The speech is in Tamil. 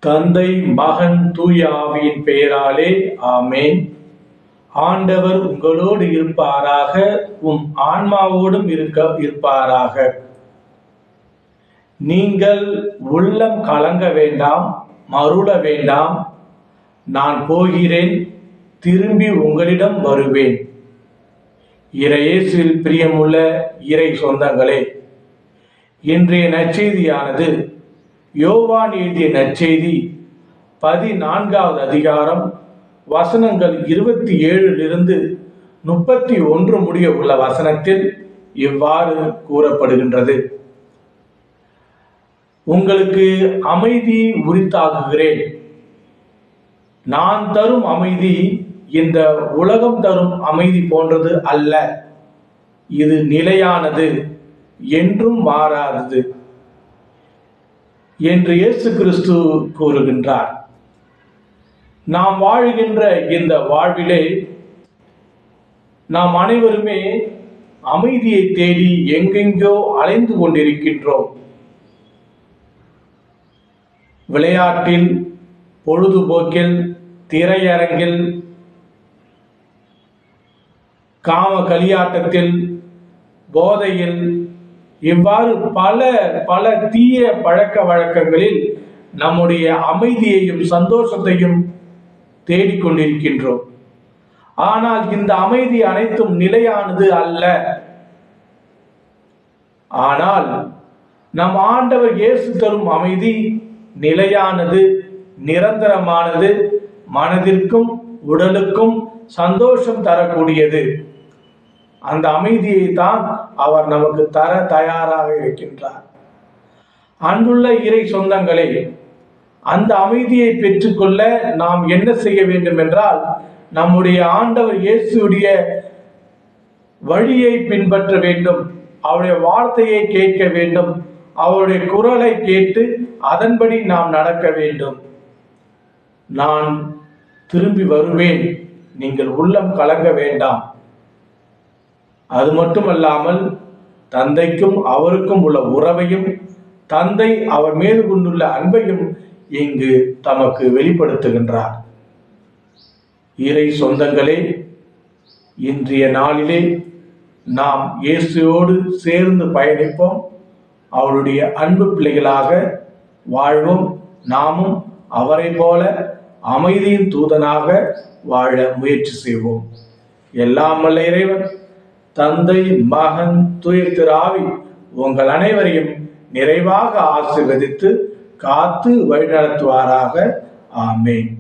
தந்தை, மகன், தூய ஆவியின் பெயராலே ஆமேன். ஆண்டவர் உங்களோடு இருப்பாராக, உம் ஆன்மாவோடும் இருப்பாராக. நீங்கள் உள்ளம் கலங்க வேண்டாம், மருள வேண்டாம். நான் போகிறேன், திரும்பி உங்களிடம் வருவேன். இறையேசுவில் பிரியமுள்ள இறை சொந்தங்களே, இன்றைய நற்செய்தியானது யோவான் எழுதிய நற்செய்தி 14வது அதிகாரம் வசனங்கள் 27 31 முடிய உள்ள வசனத்தில் இவ்வாறு கூறப்படுகின்றது. உங்களுக்கு அமைதி உரித்தாக்குகிறேன். நான் தரும் அமைதி இந்த உலகம் தரும் அமைதி போன்றது அல்ல. இது நிலையானது, என்றும் மாறாதது என்று இயேசு கிறிஸ்து கூறுகின்றார். நாம் வாழ்கின்ற இந்த வாழ்விலே நாம் அனைவருமே அமைதியை தேடி எங்கெங்கோ அலைந்து கொண்டிருக்கின்றோம். விளையாட்டில், பொழுதுபோக்கில், திரையரங்கில், காம களியாட்டத்தில், போதையில், இவ்வாறு பல தீய பழக்க வழக்கங்களில் நம்முடைய அமைதியையும் சந்தோஷத்தையும் தேடிக்கொண்டிருக்கின்றோம். ஆனால் இந்த அமைதி அனைத்தும் நிலையானது அல்ல. ஆனால் நம் ஆண்டவர் இயேசு தரும் அமைதி நிலையானது, நிரந்தரமானது, மனதிற்கும் உடலுக்கும் சந்தோஷம் தரக்கூடியது. அந்த அமைதியை தான் அவர் நமக்கு தர தயாராக இருக்கின்றார். அன்புள்ள இறை சொந்தங்களே, அந்த அமைதியை பெற்றுக்கொள்ள நாம் என்ன செய்ய வேண்டும் என்றால், நம்முடைய ஆண்டவர் இயேசுடைய வழியை பின்பற்ற வேண்டும். அவருடைய வார்த்தையை கேட்க வேண்டும். அவருடைய குரலை கேட்டு அதன்படி நாம் நடக்க வேண்டும். நான் திரும்பி வருவேன், நீங்கள் உள்ளம் கலங்க வேண்டாம். அது மட்டுமல்லாமல் தந்தைக்கும் அவருக்கும் உள்ள உறவையும், தந்தை அவர் மீது கொண்டுள்ள அன்பையும் இங்கு தமக்கு வெளிப்படுத்துகின்றார். இறை சொந்தங்களே, இன்றைய நாளிலே நாம் இயேசுவோடு சேர்ந்து பயணிப்போம். அவருடைய அன்பு பிள்ளைகளாக வாழ்வோம். நாமும் அவரை போல அமைதியின் தூதனாக வாழ முயற்சி செய்வோம். எல்லாம் வல்ல இறைவன், தந்தை, மகன், தூய திரு ஆவி உங்கள் அனைவரையும் நிறைவாக ஆசீர்வதித்து காத்து வழிநடத்துவாராக. ஆமேன்.